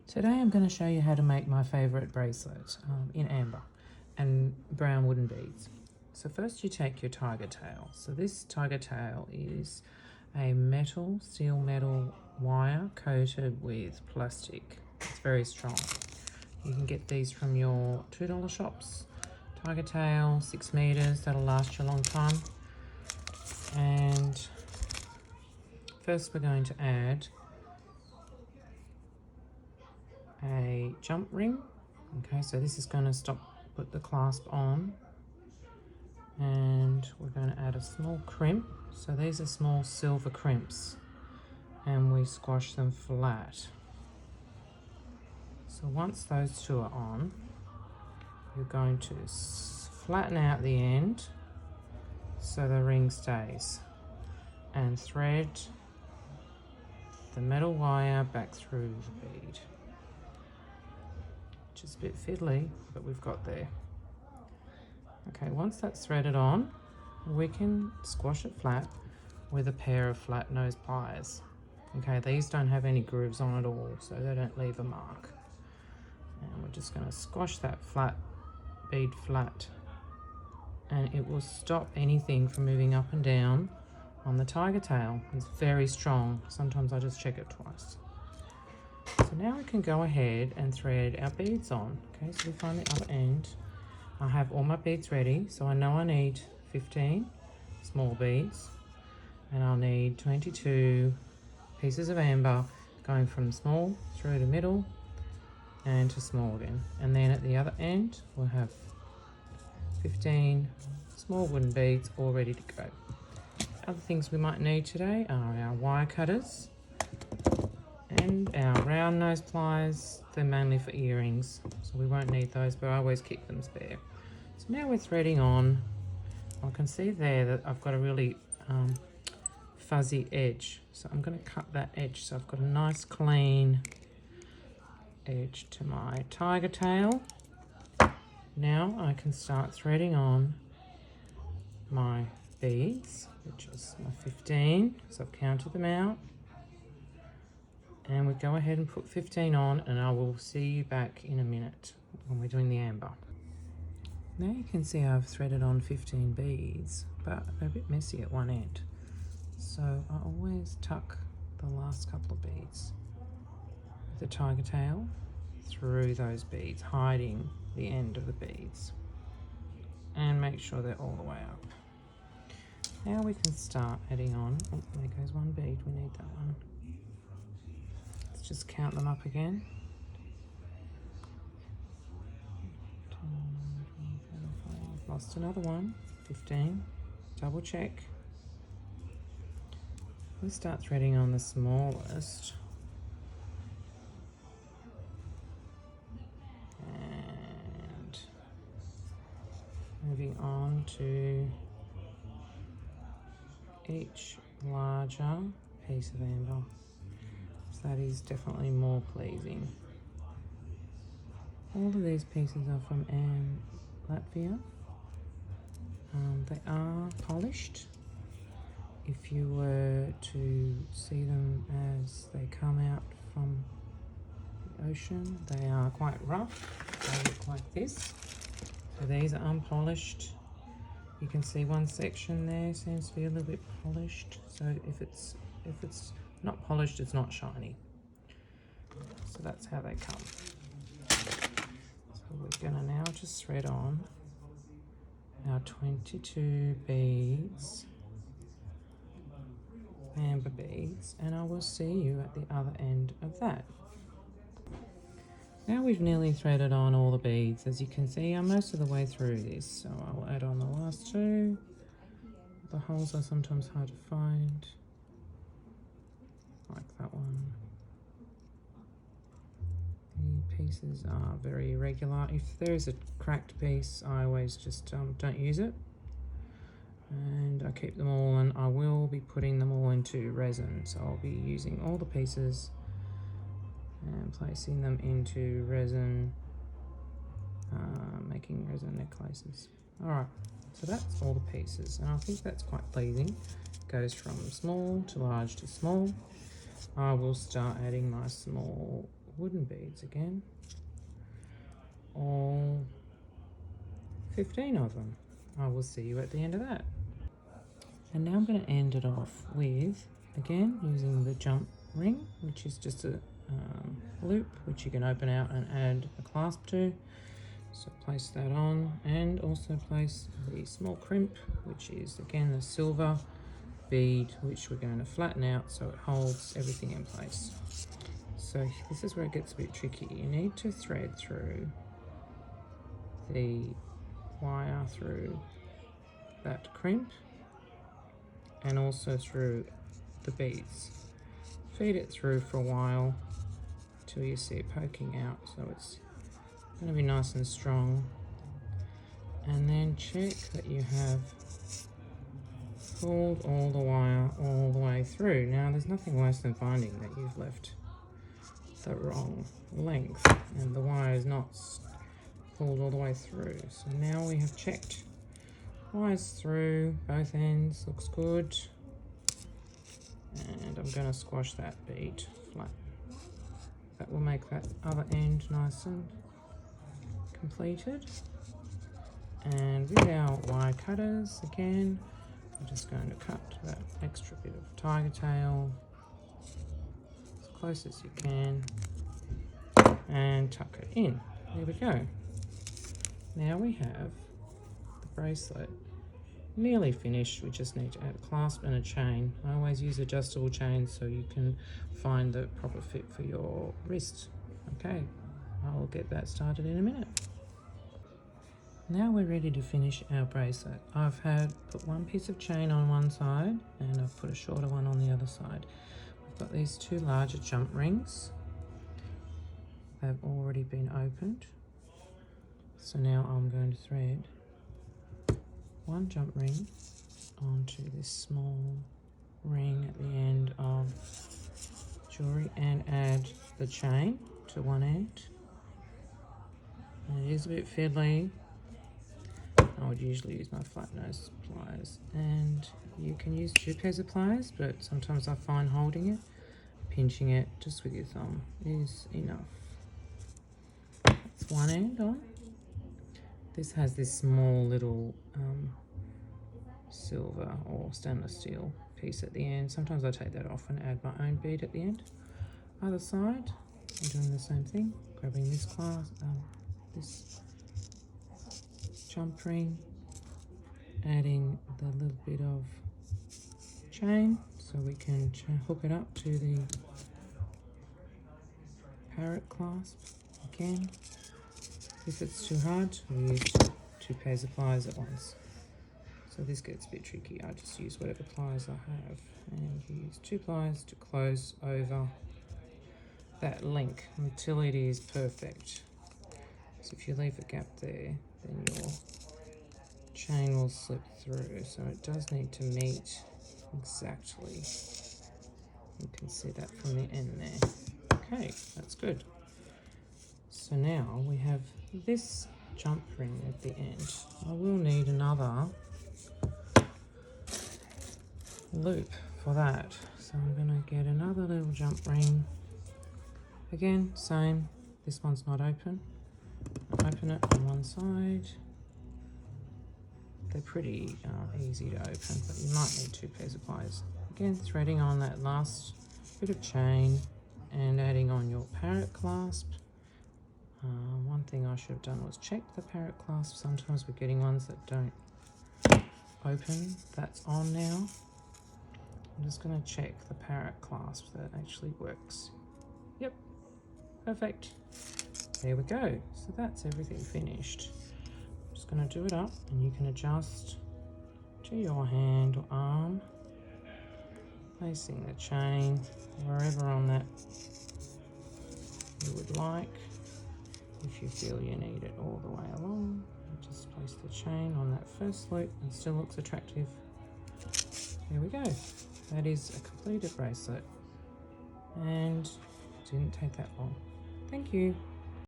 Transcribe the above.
Today I'm going to show you how to make my favourite bracelet in amber and brown wooden beads. So first you take your tiger tail. So this tiger tail is a steel metal wire coated with plastic. It's very strong. You can get these from your $2 shops. Tiger tail, 6 meters, that'll last you a long time. And first we're going to add a jump ring. Okay, so this is going to put the clasp on, and we're going to add a small crimp. So these are small silver crimps, and we squash them flat. So once those two are on, you're going to flatten out the end so the ring stays, and thread the metal wire back through the bead. Just a bit fiddly, but we've got there. Okay, once that's threaded on, we can squash it flat with a pair of flat nose pliers. Okay, these don't have any grooves on at all, so they don't leave a mark. And we're just going to squash that bead flat, and it will stop anything from moving up and down on the tiger tail. It's very strong. Sometimes I just check it twice. So now we can go ahead and thread our beads on. Okay, so we find the other end. I have all my beads ready, so I know I need 15 small beads, and I'll need 22 pieces of amber going from small through to middle and to small again. And then at the other end, we'll have 15 small wooden beads all ready to go. Other things we might need today are our wire cutters and our round nose pliers. They're mainly for earrings, so we won't need those, but I always keep them spare. So now we're threading on. I can see there that I've got a really fuzzy edge, so I'm going to cut that edge so I've got a nice clean edge to my tiger tail. Now I can start threading on my beads, which is my 15, so I've counted them out. And we go ahead and put 15 on, and I will see you back in a minute when we're doing the amber. Now you can see I've threaded on 15 beads, but they're a bit messy at one end. So I always tuck the last couple of beads with the tiger tail through those beads, hiding the end of the beads, and make sure they're all the way up. Now we can start adding on. Oh, there goes one bead, we need that one. Just count them up again. 10, lost another one. 15. Double check. We start threading on the smallest. And moving on to each larger piece of amber. That is definitely more pleasing. All of these pieces are from Latvia. They are polished. If you were to see them as they come out from the ocean, they are quite rough. They look like this. So these are unpolished. You can see one section there seems to be a little bit polished. So if it's not polished, it's not shiny. So that's how they come. So we're going to now just thread on our 22 beads, amber beads, and I will see you at the other end of that. Now we've nearly threaded on all the beads. As you can see, I'm most of the way through this, so I'll add on the last two. The holes are sometimes hard to find. Like that one. The pieces are very irregular. If there is a cracked piece, I always just don't use it. And I keep them all, and I will be putting them all into resin. So I'll be using all the pieces and placing them into resin, making resin necklaces. Alright, so that's all the pieces, and I think that's quite pleasing. Goes from small to large to small. I will start adding my small wooden beads again, all 15 of them. I will see you at the end of that. And now I'm going to end it off with, again, using the jump ring, which is just a loop which you can open out and add a clasp to. So place that on, and also place the small crimp, which is again the silver bead, which we're going to flatten out so it holds everything in place. So this is where it gets a bit tricky. You need to thread through the wire through that crimp and also through the beads. Feed it through for a while till you see it poking out, so it's going to be nice and strong. And then check that you have pulled all the wire all the way through. Now there's nothing worse than finding that you've left the wrong length and the wire is not pulled all the way through. So now we have checked wires through both ends, looks good. And I'm going to squash that bead flat. That will make that other end nice and completed. And with our wire cutters again, we're just going to cut that extra bit of tiger tail as close as you can and tuck it in. There we go. Now we have the bracelet nearly finished. We just need to add a clasp and a chain. I always use adjustable chains so you can find the proper fit for your wrist. Okay, I'll get that started in a minute. Now we're ready to finish our bracelet. I've put one piece of chain on one side and I've put a shorter one on the other side. We've got these two larger jump rings. They've already been opened. So now I'm going to thread one jump ring onto this small ring at the end of jewellery and add the chain to one end. And it is a bit fiddly. I would usually use my flat nose pliers, and you can use 2 pairs of pliers, but sometimes I find holding it, pinching it just with your thumb is enough. That's one end on. This has this small little silver or stainless steel piece at the end. Sometimes I take that off and add my own bead at the end. Other side, I'm doing the same thing, grabbing this this jump ring, adding the little bit of chain so we can hook it up to the Parrot Clasp again. If it's too hard, we use 2 pairs of pliers at once. So this gets a bit tricky. I just use whatever pliers I have, and you use 2 pliers to close over that link until it is perfect. So if you leave a gap there, then your chain will slip through. So it does need to meet exactly. You can see that from the end there. Okay, that's good. So now we have this jump ring at the end. I will need another loop for that. So I'm going to get another little jump ring. Again, same. This one's not open. Open it on one side. They're pretty easy to open, but you might need 2 pairs of pliers. Again, threading on that last bit of chain and adding on your Parrot Clasp. One thing I should have done was check the Parrot Clasp. Sometimes we're getting ones that don't open. That's on now. I'm just going to check the Parrot Clasp that actually works. Yep, perfect. There we go. So that's everything finished. I'm just going to do it up, and you can adjust to your hand or arm, placing the chain wherever on that you would like. If you feel you need it all the way along, just place the chain on that first loop and still looks attractive. There we go. That is a completed bracelet, and didn't take that long. Thank you.